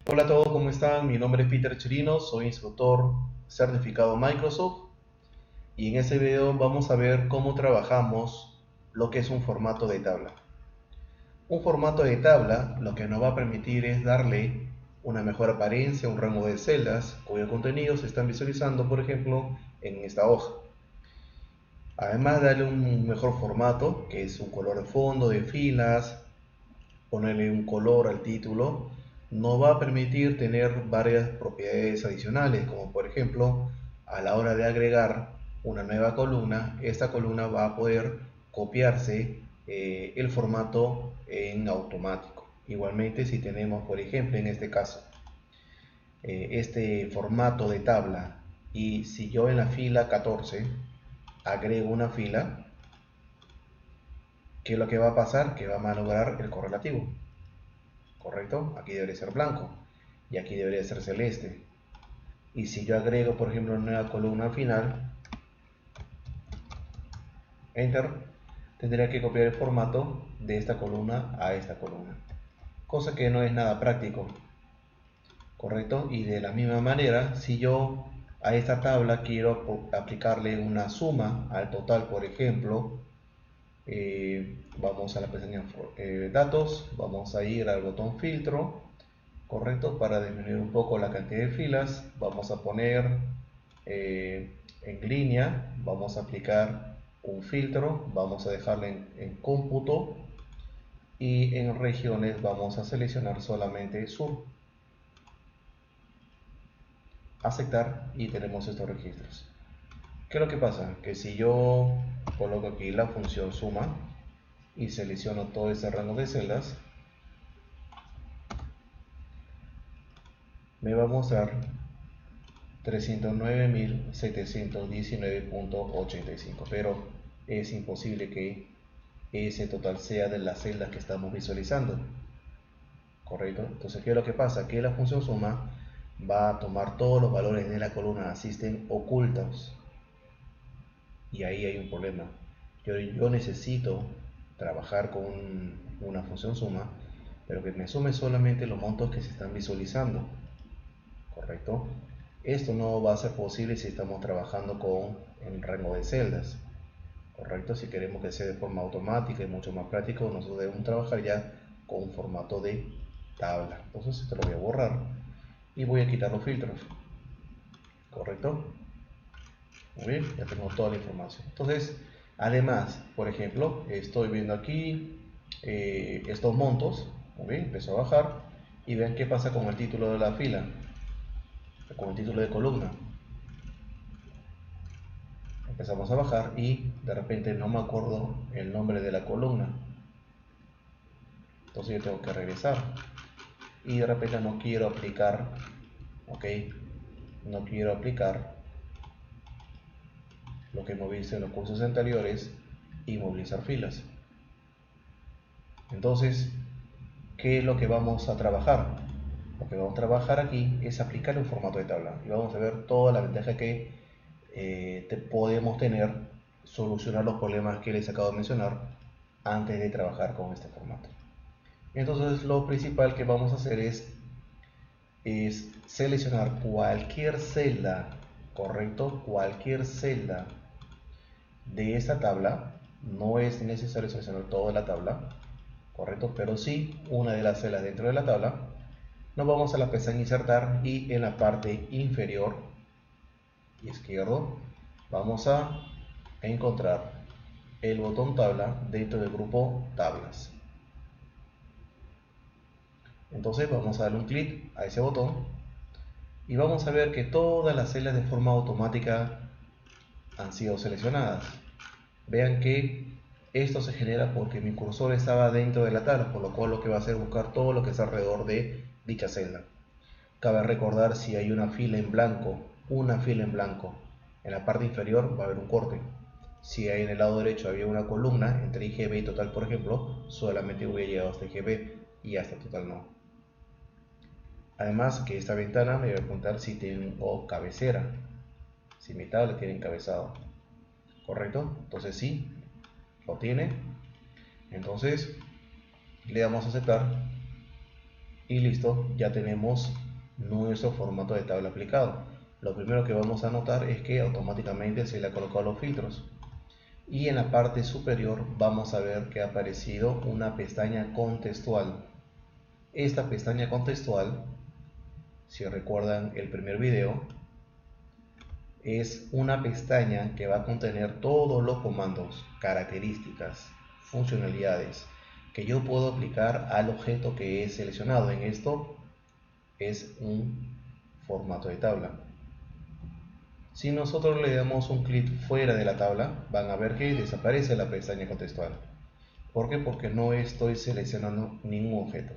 Hola a todos, ¿cómo están? Mi nombre es Peter Chirino, soy instructor certificado Microsoft y en este video vamos a ver cómo trabajamos lo que es un formato de tabla. Un formato de tabla lo que nos va a permitir es darle una mejor apariencia, un rango de celdas cuyo contenido se están visualizando, por ejemplo, en esta hoja. Además, darle un mejor formato, que es un color de fondo, de filas, ponerle un color al título, nos va a permitir tener varias propiedades adicionales, como por ejemplo, a la hora de agregar una nueva columna, esta columna va a poder copiarse el formato en automático. Igualmente, si tenemos, por ejemplo, en este caso, este formato de tabla, y si yo en la fila 14 agrego una fila, ¿qué es lo que va a pasar? Que va a malograr el correlativo. ¿Correcto? Aquí debería ser blanco y aquí debería ser celeste. Y si yo agrego, por ejemplo, una nueva columna al final, Enter, tendría que copiar el formato de esta columna a esta columna. Cosa que no es nada práctico, ¿correcto? Y de la misma manera, si yo a esta tabla quiero aplicarle una suma al total, por ejemplo, vamos a la pestaña datos, vamos a ir al botón filtro, correcto, para disminuir un poco la cantidad de filas. Vamos a poner en línea, vamos a aplicar un filtro, vamos a dejarle en cómputo y en regiones vamos a seleccionar solamente sur, aceptar y tenemos estos registros. ¿Qué es lo que pasa? Que si yo coloco aquí la función suma y selecciono todo ese rango de celdas, me va a mostrar 309.719.85, pero es imposible que ese total sea de las celdas que estamos visualizando, ¿correcto? Entonces, ¿qué es lo que pasa? Que la función suma va a tomar todos los valores de la columna asisten ocultos y ahí hay un problema. Yo necesito trabajar con una función suma, pero que me sume solamente los montos que se están visualizando, ¿correcto? Esto no va a ser posible si estamos trabajando con el rango de celdas, ¿correcto? Si queremos que sea de forma automática y mucho más práctico, nosotros debemos trabajar ya con un formato de tabla. Entonces esto lo voy a borrar y voy a quitar los filtros, ¿correcto? Muy bien, ya tengo toda la información. Entonces, además, por ejemplo, estoy viendo aquí estos montos, muy bien, empezó a bajar y vean qué pasa con el título de la fila, con el título de columna. Empezamos a bajar y de repente no me acuerdo el nombre de la columna, entonces yo tengo que regresar y de repente no quiero aplicar, ok, no quiero aplicar lo que hemos visto en los cursos anteriores y movilizar filas. Entonces, ¿qué es lo que vamos a trabajar? Lo que vamos a trabajar aquí es aplicar un formato de tabla y vamos a ver toda la ventaja que podemos tener, solucionar los problemas que les acabo de mencionar antes de trabajar con este formato. Entonces lo principal que vamos a hacer es seleccionar cualquier celda, correcto, cualquier celda de esta tabla. No es necesario seleccionar toda la tabla, correcto, pero sí una de las celdas dentro de la tabla. Nos vamos a la pestaña insertar y en la parte inferior izquierdo vamos a encontrar el botón tabla dentro del grupo tablas. Entonces vamos a darle un clic a ese botón y vamos a ver que todas las celdas de forma automática han sido seleccionadas. Vean que esto se genera porque mi cursor estaba dentro de la tabla, por lo cual lo que va a hacer es buscar todo lo que está alrededor de dicha celda. Cabe recordar, si hay una fila en blanco, en la parte inferior va a haber un corte. Si hay en el lado derecho había una columna entre IGB y total, por ejemplo, solamente hubiera llegado hasta IGB y hasta total no. Además que esta ventana me va a preguntar si tengo cabecera, si mi tabla tiene encabezado, ¿correcto? Entonces sí, lo tiene. Entonces le damos a aceptar Y listo, ya tenemos nuestro formato de tabla aplicado. Lo primero que vamos a notar es que automáticamente se le ha colocado los filtros. Y en la parte superior vamos a ver que ha aparecido una pestaña contextual. Esta pestaña contextual, si recuerdan el primer video, es una pestaña que va a contener todos los comandos, características, funcionalidades que yo puedo aplicar al objeto que he seleccionado. En esto es un formato de tabla. Si nosotros le damos un clic fuera de la tabla, van a ver que desaparece la pestaña contextual. ¿Por qué? Porque no estoy seleccionando ningún objeto.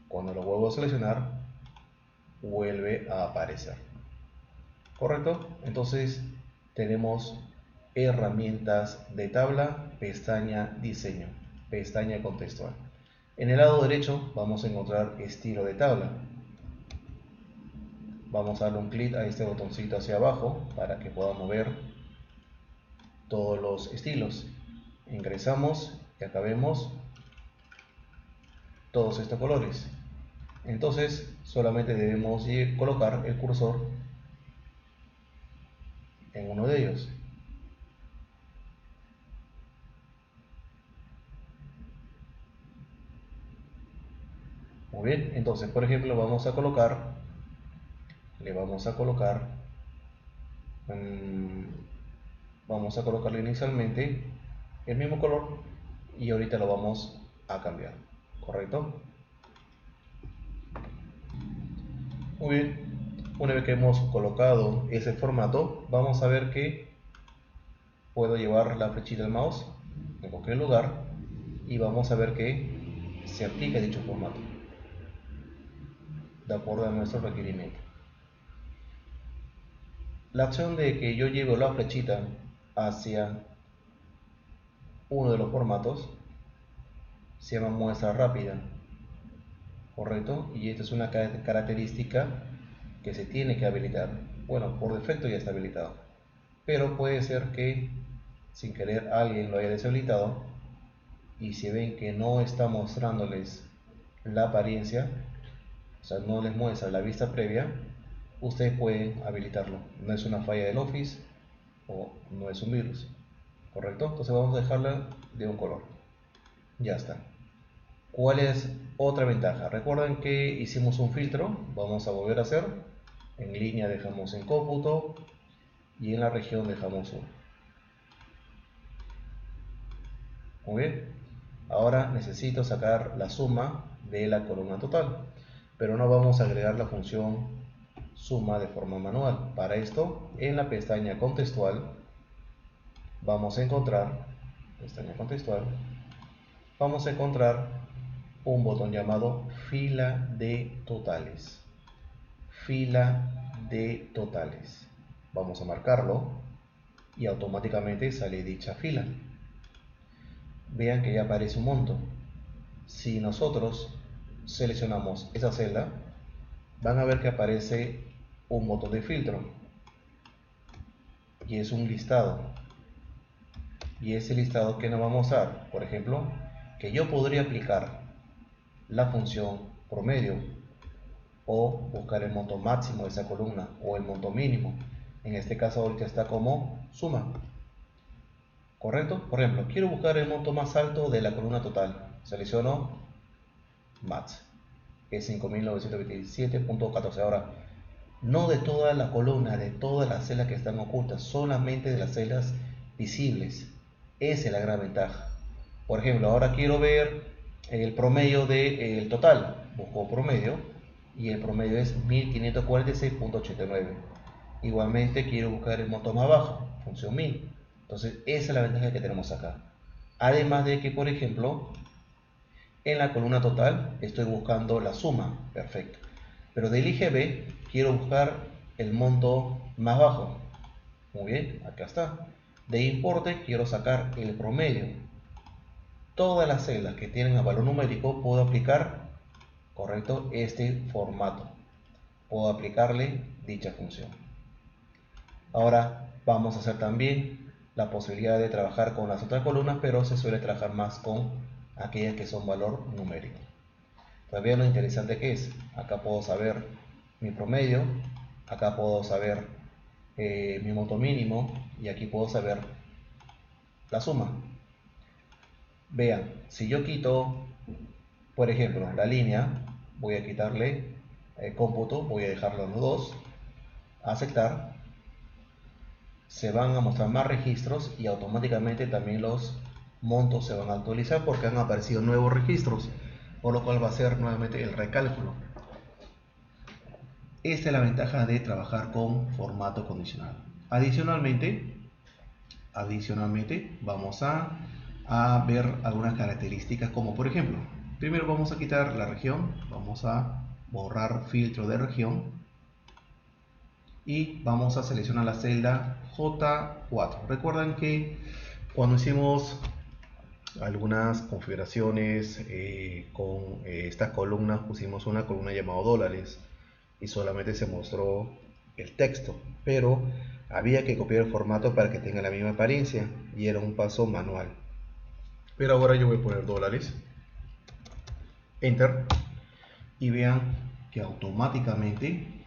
Cuando lo vuelvo a seleccionar, vuelve a aparecer. ¿Correcto? Entonces tenemos herramientas de tabla, pestaña diseño, pestaña contextual. En el lado derecho vamos a encontrar estilo de tabla. Vamos a darle un clic a este botoncito hacia abajo para que podamos ver todos los estilos. Ingresamos y acá vemos todos estos colores. Entonces solamente debemos colocar el cursor en uno de ellos. Muy bien, entonces por ejemplo le vamos a colocarle inicialmente el mismo color y ahorita lo vamos a cambiar, ¿correcto? Muy bien, una vez que hemos colocado ese formato, vamos a ver que puedo llevar la flechita del mouse en cualquier lugar y vamos a ver que se aplica dicho formato de acuerdo a nuestro requerimiento. La acción de que yo llevo la flechita hacia uno de los formatos se llama muestra rápida, ¿correcto? Y esta es una característica que se tiene que habilitar. Bueno, por defecto ya está habilitado, pero puede ser que sin querer alguien lo haya deshabilitado y si ven que no está mostrándoles la apariencia, o sea, no les muestra la vista previa, ustedes pueden habilitarlo. No es una falla del Office o no es un virus, ¿correcto? Entonces vamos a dejarla de un color. Ya está. ¿Cuál es otra ventaja? Recuerden que hicimos un filtro, vamos a volver a hacer. En línea dejamos en cómputo y en la región dejamos 1. Muy bien. Ahora necesito sacar la suma de la columna total, pero no vamos a agregar la función suma de forma manual. Para esto, en la pestaña contextual vamos a encontrar un botón llamado fila de totales. Fila de totales. Vamos a marcarlo y automáticamente sale dicha fila. Vean que ya aparece un monto. Si nosotros seleccionamos esa celda, van a ver que aparece un botón de filtro y es un listado. Y ese listado que nos va a mostrar, por ejemplo, que yo podría aplicar la función promedio o buscar el monto máximo de esa columna o el monto mínimo. En este caso ahorita está como suma, ¿correcto? Por ejemplo, quiero buscar el monto más alto de la columna total. Selecciono max, que es 5.927.14. Ahora, no de toda la columna, de todas las celdas que están ocultas, solamente de las celdas visibles. Esa es la gran ventaja. Por ejemplo, ahora quiero ver el promedio del total. Busco promedio y el promedio es 1546.89. Igualmente quiero buscar el monto más bajo, función min. Entonces esa es la ventaja que tenemos acá. Además de que, por ejemplo, en la columna total estoy buscando la suma, perfecto. Pero del IGB quiero buscar el monto más bajo. Muy bien, acá está. De importe quiero sacar el promedio. Todas las celdas que tienen a valor numérico puedo aplicar, correcto, este formato. Puedo aplicarle dicha función. Ahora vamos a hacer también la posibilidad de trabajar con las otras columnas, pero se suele trabajar más con aquellas que son valor numérico. Todavía lo interesante que es, acá puedo saber mi promedio, acá puedo saber mi monto mínimo y aquí puedo saber la suma. Vean, si yo quito, por ejemplo, la línea, voy a quitarle cómputo, voy a dejarlo en los dos, aceptar, se van a mostrar más registros y automáticamente también los montos se van a actualizar porque han aparecido nuevos registros, por lo cual va a ser nuevamente el recálculo. Esta es la ventaja de trabajar con formato condicional. Adicionalmente vamos a ver algunas características como por ejemplo, primero vamos a quitar la región, vamos a borrar filtro de región y vamos a seleccionar la celda J4. Recuerden que cuando hicimos algunas configuraciones con estas columnas pusimos una columna llamada dólares y solamente se mostró el texto, pero había que copiar el formato para que tenga la misma apariencia y era un paso manual. Pero ahora yo voy a poner dólares, enter, y vean que automáticamente,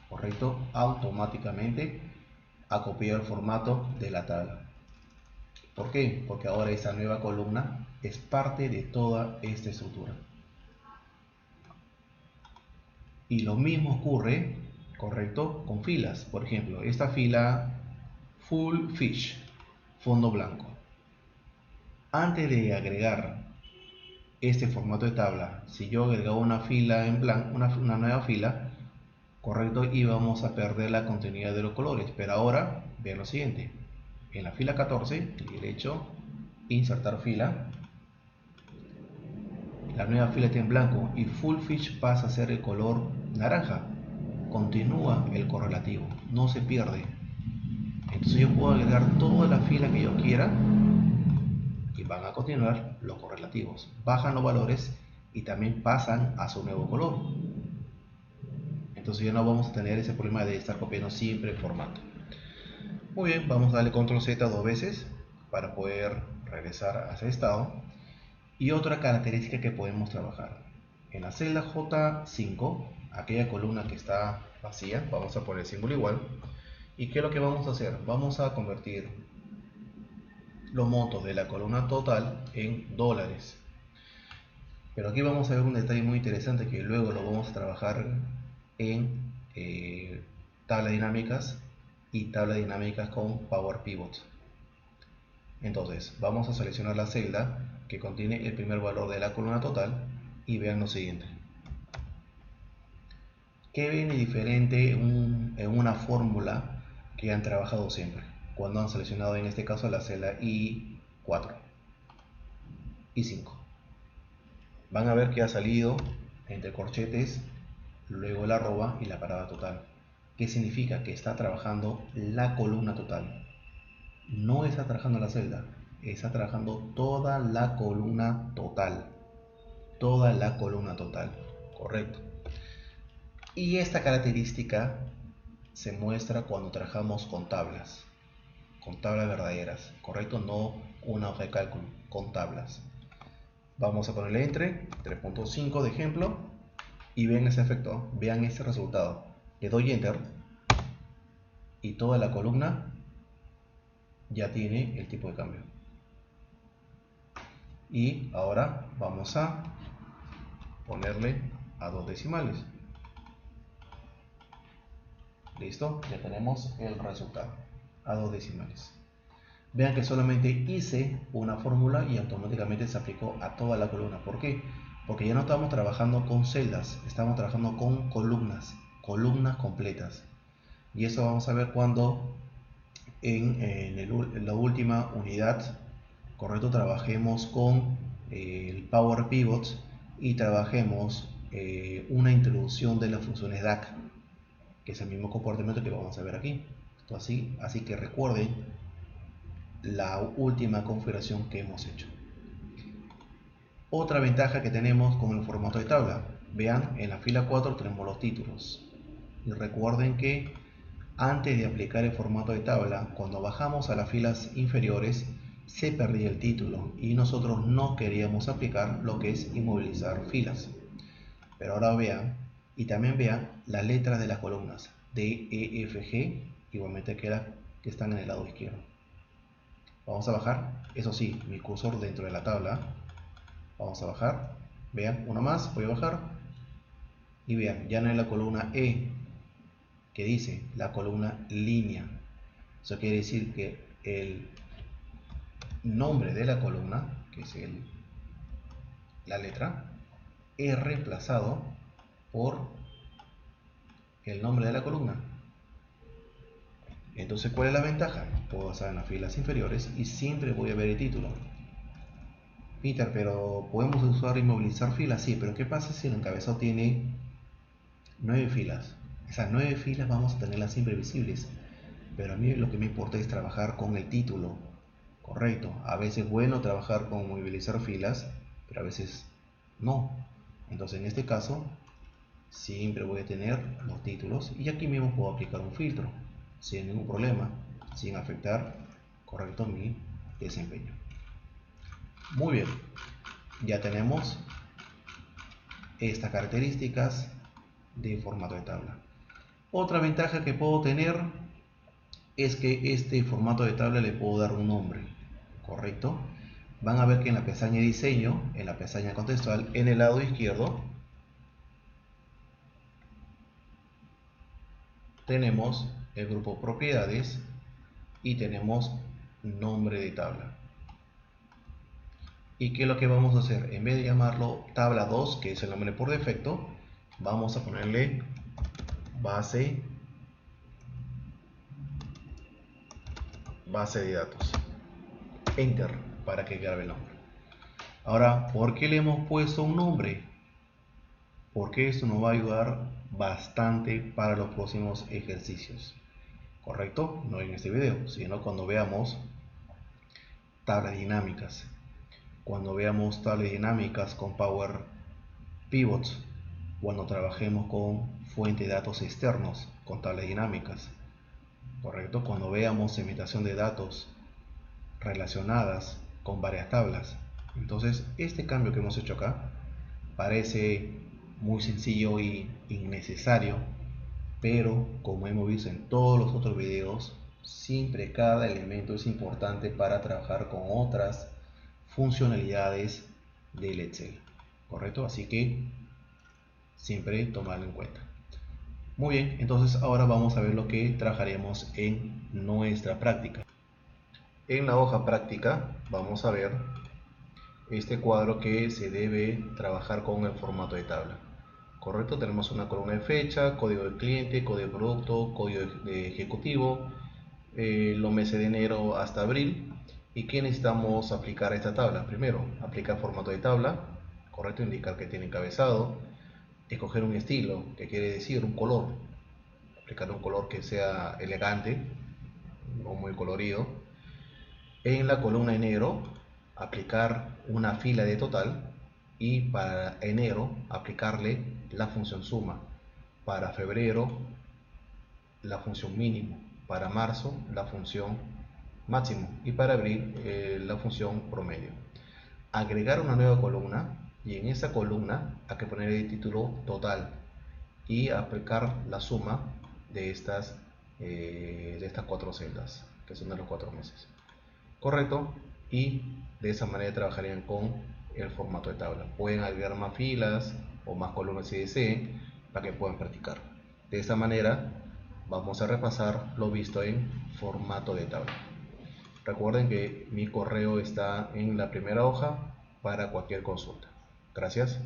correcto, automáticamente ha copiado el formato de la tabla. ¿Por qué? Porque ahora esta nueva columna es parte de toda esta estructura. Y lo mismo ocurre, correcto, con filas. Por ejemplo, esta fila full fish, fondo blanco. Antes de agregar este formato de tabla, si yo agregaba una fila en blanco, una nueva fila, correcto, íbamos a perder la continuidad de los colores. Pero ahora, vean lo siguiente. En la fila 14, clic derecho, insertar fila. La nueva fila está en blanco y full fish pasa a ser el color naranja. Continúa el correlativo, no se pierde. Entonces yo puedo agregar toda la fila que yo quiera y van a continuar los correlativos. Bajan los valores y también pasan a su nuevo color. Entonces ya no vamos a tener ese problema de estar copiando siempre el formato. Muy bien, vamos a darle control Z dos veces para poder regresar a ese estado. Y otra característica que podemos trabajar en la celda J5, aquella columna que está vacía, vamos a poner el símbolo igual. ¿Y qué es lo que vamos a hacer? Vamos a convertir los montos de la columna total en dólares. Pero aquí vamos a ver un detalle muy interesante que luego lo vamos a trabajar en tablas dinámicas y tablas dinámicas con Power Pivot. Entonces vamos a seleccionar la celda que contiene el primer valor de la columna total y vean lo siguiente. ¿Qué viene diferente en una fórmula que han trabajado siempre? Cuando han seleccionado en este caso la celda I4, I5. Van a ver que ha salido entre corchetes, luego la arroba y la parada total. ¿Qué significa? Que está trabajando la columna total. No está trabajando la celda, está trabajando toda la columna total. Toda la columna total, correcto. Y esta característica se muestra cuando trabajamos con tablas verdaderas, correcto, no una hoja de cálculo, con tablas. Vamos a ponerle entre 3.5 de ejemplo y vean ese efecto, vean ese resultado. Le doy enter y toda la columna ya tiene el tipo de cambio. Y ahora vamos a ponerle a 2 decimales. Listo, ya tenemos el resultado a 2 decimales. Vean que solamente hice una fórmula y automáticamente se aplicó a toda la columna. ¿Por qué? Porque ya no estamos trabajando con celdas, estamos trabajando con columnas completas. Y eso vamos a ver cuando en la última unidad, correcto, trabajemos con el Power Pivot y trabajemos una introducción de las funciones DAC, que es el mismo comportamiento que vamos a ver aquí. Así que recuerden la última configuración que hemos hecho. Otra ventaja que tenemos con el formato de tabla, vean, en la fila 4 tenemos los títulos. Y recuerden que antes de aplicar el formato de tabla, cuando bajamos a las filas inferiores, se perdía el título y nosotros no queríamos aplicar lo que es inmovilizar filas. Pero ahora vean, y también vean las letras de las columnas D, E, F, G, igualmente que están en el lado izquierdo. Vamos a bajar, eso sí, mi cursor dentro de la tabla. Vamos a bajar, vean, uno más, voy a bajar, y vean, ya no es la columna E, que dice la columna línea. Eso quiere decir que el nombre de la columna, que es la letra, es reemplazado por el nombre de la columna. Entonces, ¿cuál es la ventaja? Puedo estar en las filas inferiores y siempre voy a ver el título. Peter, pero ¿podemos usar y movilizar filas? Sí, pero ¿qué pasa si el encabezado tiene 9 filas? Esas 9 filas vamos a tenerlas siempre visibles. Pero a mí lo que me importa es trabajar con el título. Correcto. A veces es bueno trabajar con movilizar filas, pero a veces no. Entonces en este caso siempre voy a tener los títulos y aquí mismo puedo aplicar un filtro sin ningún problema, sin afectar, correcto, mi desempeño. Muy bien, ya tenemos estas características de formato de tabla. Otra ventaja que puedo tener es que este formato de tabla le puedo dar un nombre, correcto. Van a ver que en la pestaña diseño, en la pestaña contextual, en el lado izquierdo tenemos el grupo propiedades y tenemos nombre de tabla. ¿Y qué es lo que vamos a hacer? En vez de llamarlo tabla 2, que es el nombre por defecto, vamos a ponerle base de datos. Enter para que grabe el nombre. Ahora, ¿por qué le hemos puesto un nombre? Porque esto nos va a ayudar bastante para los próximos ejercicios. ¿Correcto? No en este video, sino cuando veamos tablas dinámicas. Cuando veamos tablas dinámicas con Power Pivots. Cuando trabajemos con fuente de datos externos, con tablas dinámicas. ¿Correcto? Cuando veamos imitación de datos relacionadas con varias tablas. Entonces, este cambio que hemos hecho acá parece muy sencillo y innecesario, pero como hemos visto en todos los otros videos, siempre cada elemento es importante para trabajar con otras funcionalidades del Excel, ¿correcto? Así que siempre tomarlo en cuenta. Muy bien, entonces ahora vamos a ver lo que trabajaremos en nuestra práctica. En la hoja práctica vamos a ver este cuadro que se debe trabajar con el formato de tabla. Correcto, tenemos una columna de fecha, código del cliente, código de producto, código de ejecutivo, los meses de enero hasta abril. ¿Y qué necesitamos aplicar a esta tabla? Primero, aplicar formato de tabla, correcto, indicar que tiene encabezado, escoger un estilo, que quiere decir un color, aplicar un color que sea elegante, no muy colorido. En la columna enero, aplicar una fila de total y para enero aplicarle la función suma, para febrero la función mínimo, para marzo la función máximo y para abril la función promedio. Agregar una nueva columna y en esa columna hay que poner el título total y aplicar la suma de estas 4 celdas que son de los 4 meses. Correcto, y de esa manera trabajarían con el formato de tabla. Pueden agregar más filas o más columnas si deseen para que puedan practicar. De esta manera vamos a repasar lo visto en formato de tabla. Recuerden que mi correo está en la primera hoja para cualquier consulta. Gracias.